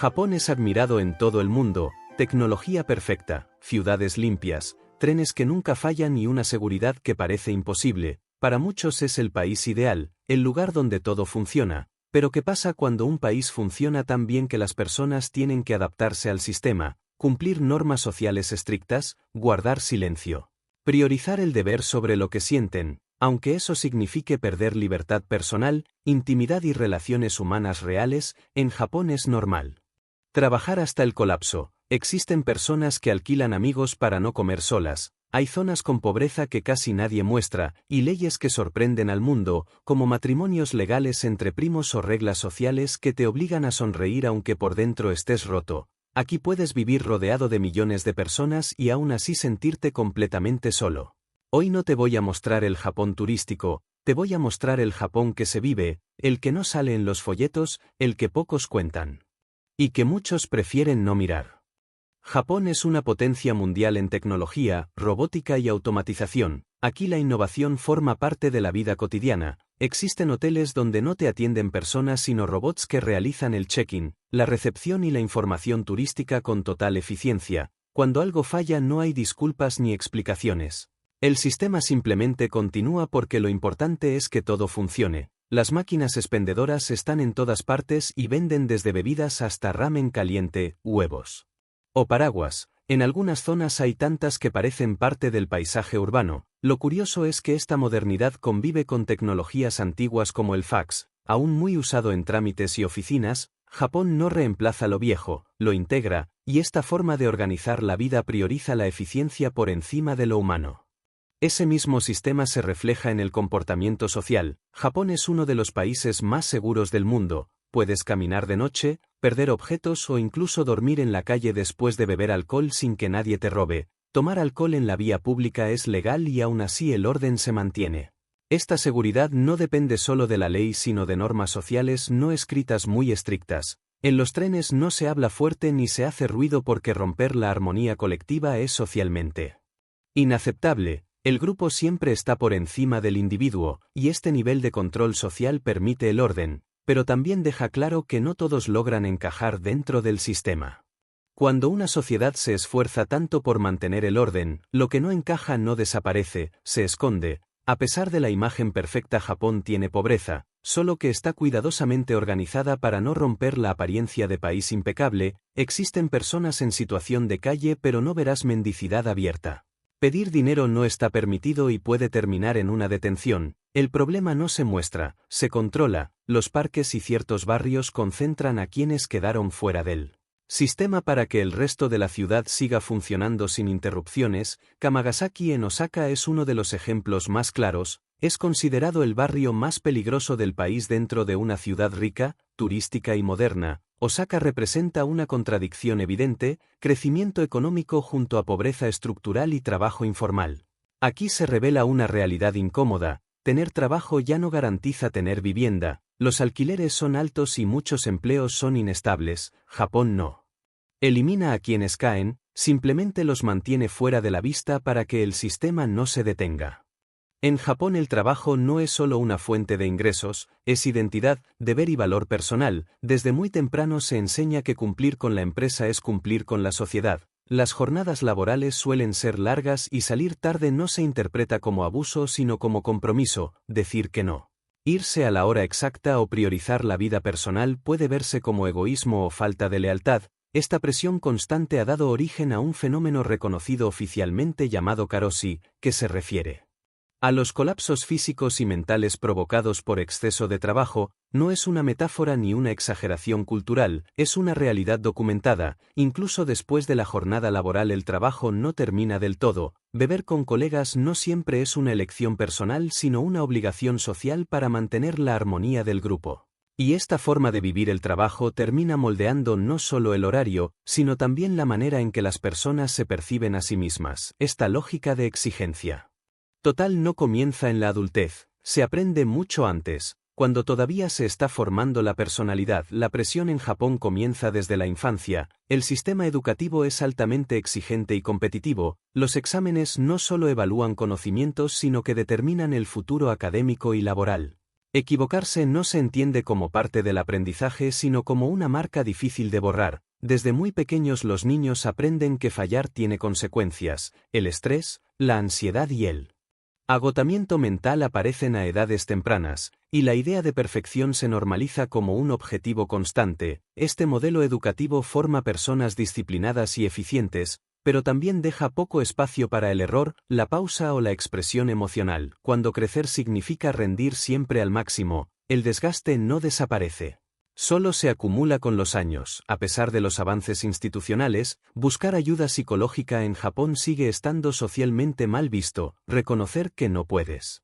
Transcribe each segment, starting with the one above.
Japón es admirado en todo el mundo, tecnología perfecta, ciudades limpias, trenes que nunca fallan y una seguridad que parece imposible. Para muchos es el país ideal, el lugar donde todo funciona. Pero ¿qué pasa cuando un país funciona tan bien que las personas tienen que adaptarse al sistema, cumplir normas sociales estrictas, guardar silencio, priorizar el deber sobre lo que sienten, aunque eso signifique perder libertad personal, intimidad y relaciones humanas reales? En Japón es normal trabajar hasta el colapso. Existen personas que alquilan amigos para no comer solas, hay zonas con pobreza que casi nadie muestra, y leyes que sorprenden al mundo, como matrimonios legales entre primos o reglas sociales que te obligan a sonreír aunque por dentro estés roto. Aquí puedes vivir rodeado de millones de personas y aún así sentirte completamente solo. Hoy no te voy a mostrar el Japón turístico, te voy a mostrar el Japón que se vive, el que no sale en los folletos, el que pocos cuentan y que muchos prefieren no mirar. Japón es una potencia mundial en tecnología, robótica y automatización. Aquí la innovación forma parte de la vida cotidiana. Existen hoteles donde no te atienden personas sino robots que realizan el check-in, la recepción y la información turística con total eficiencia. Cuando algo falla no hay disculpas ni explicaciones. El sistema simplemente continúa porque lo importante es que todo funcione. Las máquinas expendedoras están en todas partes y venden desde bebidas hasta ramen caliente, huevos o paraguas. En algunas zonas hay tantas que parecen parte del paisaje urbano. Lo curioso es que esta modernidad convive con tecnologías antiguas como el fax, aún muy usado en trámites y oficinas. Japón no reemplaza lo viejo, lo integra, y esta forma de organizar la vida prioriza la eficiencia por encima de lo humano. Ese mismo sistema se refleja en el comportamiento social. Japón es uno de los países más seguros del mundo. Puedes caminar de noche, perder objetos o incluso dormir en la calle después de beber alcohol sin que nadie te robe. Tomar alcohol en la vía pública es legal y aún así el orden se mantiene. Esta seguridad no depende solo de la ley sino de normas sociales no escritas muy estrictas. En los trenes no se habla fuerte ni se hace ruido porque romper la armonía colectiva es socialmente inaceptable. El grupo siempre está por encima del individuo, y este nivel de control social permite el orden, pero también deja claro que no todos logran encajar dentro del sistema. Cuando una sociedad se esfuerza tanto por mantener el orden, lo que no encaja no desaparece, se esconde. A pesar de la imagen perfecta, Japón tiene pobreza, solo que está cuidadosamente organizada para no romper la apariencia de país impecable. Existen personas en situación de calle pero no verás mendicidad abierta. Pedir dinero no está permitido y puede terminar en una detención. El problema no se muestra, se controla. Los parques y ciertos barrios concentran a quienes quedaron fuera del sistema para que el resto de la ciudad siga funcionando sin interrupciones. Kamagasaki en Osaka es uno de los ejemplos más claros. Es considerado el barrio más peligroso del país dentro de una ciudad rica, turística y moderna. Osaka representa una contradicción evidente, crecimiento económico junto a pobreza estructural y trabajo informal. Aquí se revela una realidad incómoda. Tener trabajo ya no garantiza tener vivienda, los alquileres son altos y muchos empleos son inestables. Japón no elimina a quienes caen, simplemente los mantiene fuera de la vista para que el sistema no se detenga. En Japón el trabajo no es solo una fuente de ingresos, es identidad, deber y valor personal. Desde muy temprano se enseña que cumplir con la empresa es cumplir con la sociedad. Las jornadas laborales suelen ser largas y salir tarde no se interpreta como abuso sino como compromiso. Decir que no, irse a la hora exacta o priorizar la vida personal puede verse como egoísmo o falta de lealtad. Esta presión constante ha dado origen a un fenómeno reconocido oficialmente llamado karoshi, que se refiere a los colapsos físicos y mentales provocados por exceso de trabajo. No es una metáfora ni una exageración cultural, es una realidad documentada. Incluso después de la jornada laboral el trabajo no termina del todo. Beber con colegas no siempre es una elección personal sino una obligación social para mantener la armonía del grupo. Y esta forma de vivir el trabajo termina moldeando no solo el horario, sino también la manera en que las personas se perciben a sí mismas. Esta lógica de exigencia total no comienza en la adultez, se aprende mucho antes, cuando todavía se está formando la personalidad. La presión en Japón comienza desde la infancia, el sistema educativo es altamente exigente y competitivo, los exámenes no solo evalúan conocimientos sino que determinan el futuro académico y laboral. Equivocarse no se entiende como parte del aprendizaje sino como una marca difícil de borrar. Desde muy pequeños los niños aprenden que fallar tiene consecuencias, el estrés, la ansiedad y el agotamiento mental aparecen a edades tempranas, y la idea de perfección se normaliza como un objetivo constante. Este modelo educativo forma personas disciplinadas y eficientes, pero también deja poco espacio para el error, la pausa o la expresión emocional. Cuando crecer significa rendir siempre al máximo, el desgaste no desaparece. Solo se acumula con los años. A pesar de los avances institucionales, buscar ayuda psicológica en Japón sigue estando socialmente mal visto. Reconocer que no puedes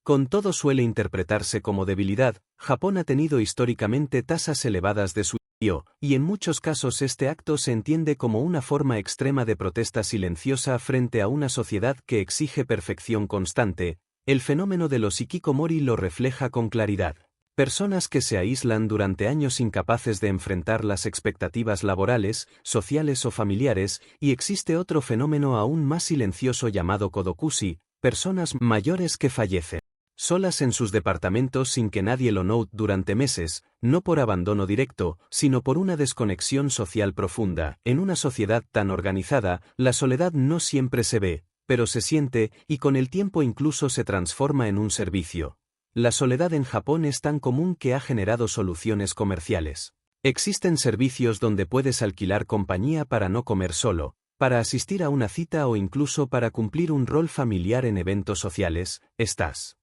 con todo suele interpretarse como debilidad. Japón ha tenido históricamente tasas elevadas de suicidio, y en muchos casos este acto se entiende como una forma extrema de protesta silenciosa frente a una sociedad que exige perfección constante. El fenómeno de los hikikomori lo refleja con claridad. Personas que se aíslan durante años incapaces de enfrentar las expectativas laborales, sociales o familiares, y existe otro fenómeno aún más silencioso llamado kodokushi, personas mayores que fallecen solas en sus departamentos sin que nadie lo note durante meses, no por abandono directo, sino por una desconexión social profunda. En una sociedad tan organizada, la soledad no siempre se ve, pero se siente, y con el tiempo incluso se transforma en un servicio. La soledad en Japón es tan común que ha generado soluciones comerciales. Existen servicios donde puedes alquilar compañía para no comer solo, para asistir a una cita o incluso para cumplir un rol familiar en eventos sociales. Estas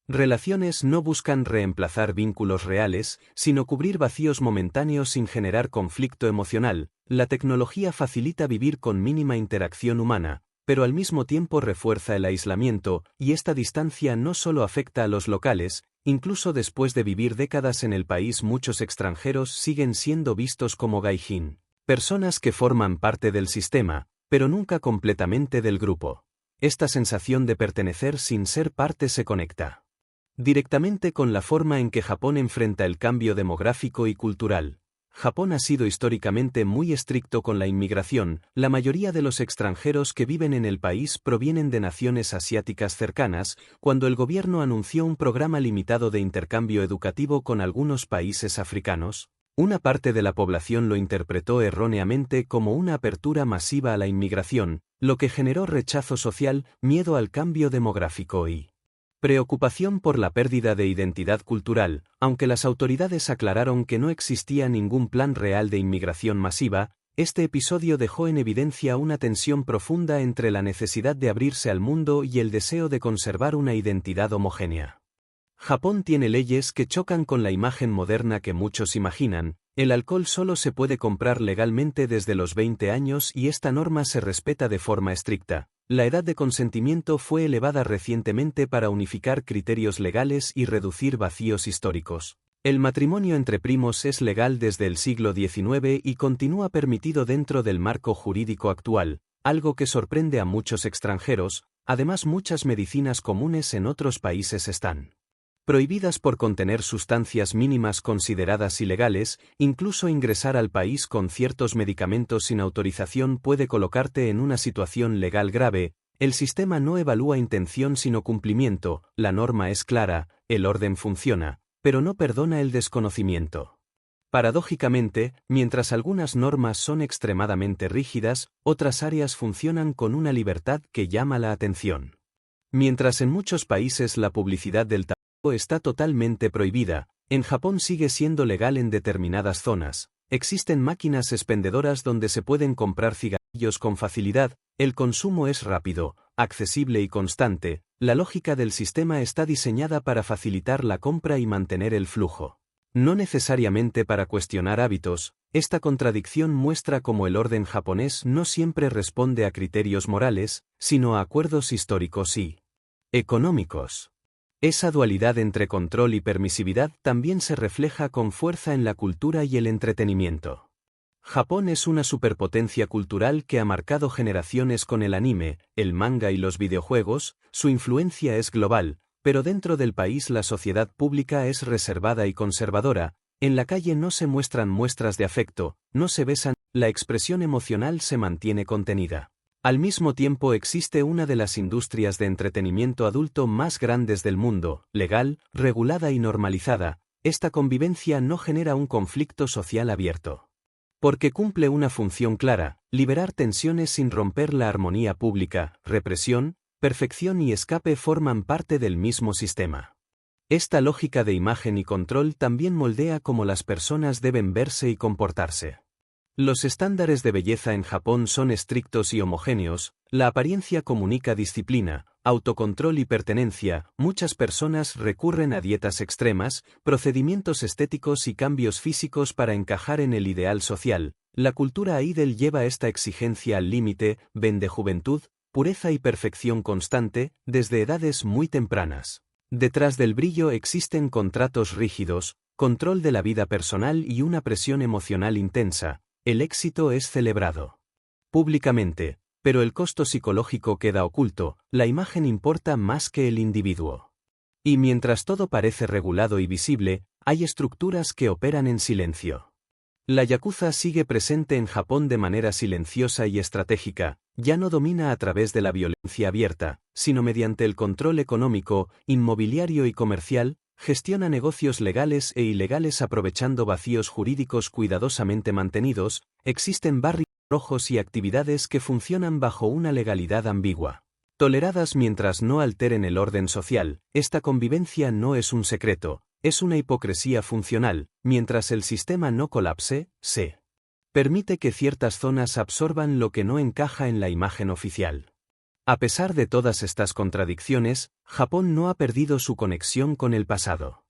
relaciones no buscan reemplazar vínculos reales, sino cubrir vacíos momentáneos sin generar conflicto emocional. La tecnología facilita vivir con mínima interacción humana, pero al mismo tiempo refuerza el aislamiento, y esta distancia no solo afecta a los locales. Incluso después de vivir décadas en el país, muchos extranjeros siguen siendo vistos como gaijin, personas que forman parte del sistema, pero nunca completamente del grupo. Esta sensación de pertenecer sin ser parte se conecta directamente con la forma en que Japón enfrenta el cambio demográfico y cultural. Japón ha sido históricamente muy estricto con la inmigración. La mayoría de los extranjeros que viven en el país provienen de naciones asiáticas cercanas. Cuando el gobierno anunció un programa limitado de intercambio educativo con algunos países africanos, una parte de la población lo interpretó erróneamente como una apertura masiva a la inmigración, lo que generó rechazo social, miedo al cambio demográfico y preocupación por la pérdida de identidad cultural. Aunque las autoridades aclararon que no existía ningún plan real de inmigración masiva, este episodio dejó en evidencia una tensión profunda entre la necesidad de abrirse al mundo y el deseo de conservar una identidad homogénea. Japón tiene leyes que chocan con la imagen moderna que muchos imaginan. El alcohol solo se puede comprar legalmente desde los 20 años y esta norma se respeta de forma estricta. La edad de consentimiento fue elevada recientemente para unificar criterios legales y reducir vacíos históricos. El matrimonio entre primos es legal desde el siglo XIX y continúa permitido dentro del marco jurídico actual, algo que sorprende a muchos extranjeros. Además, muchas medicinas comunes en otros países están prohibidas por contener sustancias mínimas consideradas ilegales. Incluso ingresar al país con ciertos medicamentos sin autorización puede colocarte en una situación legal grave. El sistema no evalúa intención sino cumplimiento. La norma es clara, el orden funciona, pero no perdona el desconocimiento. Paradójicamente, mientras algunas normas son extremadamente rígidas, otras áreas funcionan con una libertad que llama la atención. Mientras en muchos países la publicidad del tabaco está totalmente prohibida, en Japón sigue siendo legal en determinadas zonas. Existen máquinas expendedoras donde se pueden comprar cigarrillos con facilidad. El consumo es rápido, accesible y constante. La lógica del sistema está diseñada para facilitar la compra y mantener el flujo, no necesariamente para cuestionar hábitos. Esta contradicción muestra cómo el orden japonés no siempre responde a criterios morales, sino a acuerdos históricos y económicos. Esa dualidad entre control y permisividad también se refleja con fuerza en la cultura y el entretenimiento. Japón es una superpotencia cultural que ha marcado generaciones con el anime, el manga y los videojuegos. Su influencia es global, pero dentro del país la sociedad pública es reservada y conservadora. En la calle no se muestran muestras de afecto, no se besan, la expresión emocional se mantiene contenida. Al mismo tiempo existe una de las industrias de entretenimiento adulto más grandes del mundo, legal, regulada y normalizada. Esta convivencia no genera un conflicto social abierto. Porque cumple una función clara, liberar tensiones sin romper la armonía pública, represión, perfección y escape forman parte del mismo sistema. Esta lógica de imagen y control también moldea cómo las personas deben verse y comportarse. Los estándares de belleza en Japón son estrictos y homogéneos, la apariencia comunica disciplina, autocontrol y pertenencia. Muchas personas recurren a dietas extremas, procedimientos estéticos y cambios físicos para encajar en el ideal social. La cultura idol lleva esta exigencia al límite, vende juventud, pureza y perfección constante, desde edades muy tempranas. Detrás del brillo existen contratos rígidos, control de la vida personal y una presión emocional intensa. El éxito es celebrado públicamente, pero el costo psicológico queda oculto, la imagen importa más que el individuo. Y mientras todo parece regulado y visible, hay estructuras que operan en silencio. La yakuza sigue presente en Japón de manera silenciosa y estratégica, ya no domina a través de la violencia abierta, sino mediante el control económico, inmobiliario y comercial. Gestiona negocios legales e ilegales aprovechando vacíos jurídicos cuidadosamente mantenidos. Existen barrios rojos y actividades que funcionan bajo una legalidad ambigua. Toleradas mientras no alteren el orden social, esta convivencia no es un secreto, es una hipocresía funcional. Mientras el sistema no colapse, se permite que ciertas zonas absorban lo que no encaja en la imagen oficial. A pesar de todas estas contradicciones, Japón no ha perdido su conexión con el pasado.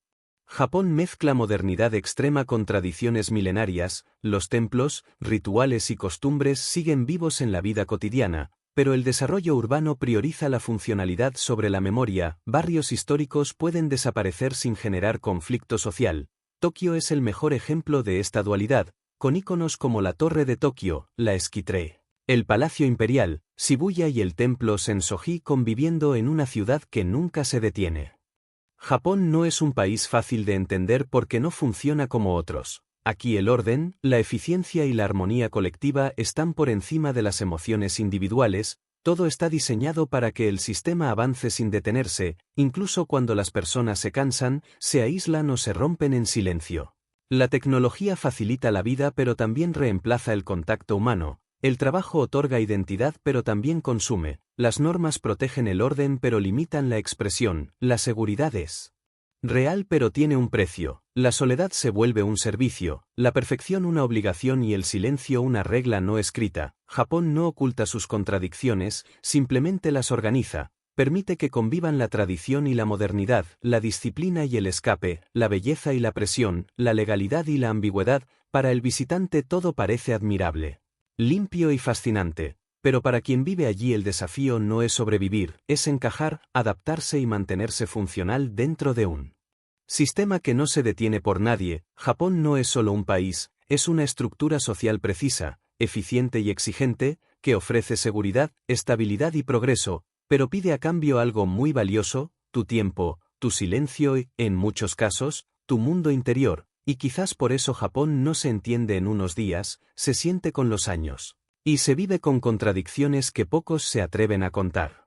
Japón mezcla modernidad extrema con tradiciones milenarias, los templos, rituales y costumbres siguen vivos en la vida cotidiana, pero el desarrollo urbano prioriza la funcionalidad sobre la memoria. Barrios históricos pueden desaparecer sin generar conflicto social. Tokio es el mejor ejemplo de esta dualidad, con íconos como la Torre de Tokio, la Esquitre, el Palacio Imperial, Shibuya y el Templo Sensoji conviviendo en una ciudad que nunca se detiene. Japón no es un país fácil de entender porque no funciona como otros. Aquí el orden, la eficiencia y la armonía colectiva están por encima de las emociones individuales. Todo está diseñado para que el sistema avance sin detenerse, incluso cuando las personas se cansan, se aíslan o se rompen en silencio. La tecnología facilita la vida pero también reemplaza el contacto humano. El trabajo otorga identidad pero también consume, las normas protegen el orden pero limitan la expresión, la seguridad es real pero tiene un precio, la soledad se vuelve un servicio, la perfección una obligación y el silencio una regla no escrita. Japón no oculta sus contradicciones, simplemente las organiza, permite que convivan la tradición y la modernidad, la disciplina y el escape, la belleza y la presión, la legalidad y la ambigüedad. Para el visitante todo parece admirable, limpio y fascinante, pero para quien vive allí el desafío no es sobrevivir, es encajar, adaptarse y mantenerse funcional dentro de un sistema que no se detiene por nadie. Japón no es solo un país, es una estructura social precisa, eficiente y exigente, que ofrece seguridad, estabilidad y progreso, pero pide a cambio algo muy valioso, tu tiempo, tu silencio y, en muchos casos, tu mundo interior. Y quizás por eso Japón no se entiende en unos días, se siente con los años. Y se vive con contradicciones que pocos se atreven a contar.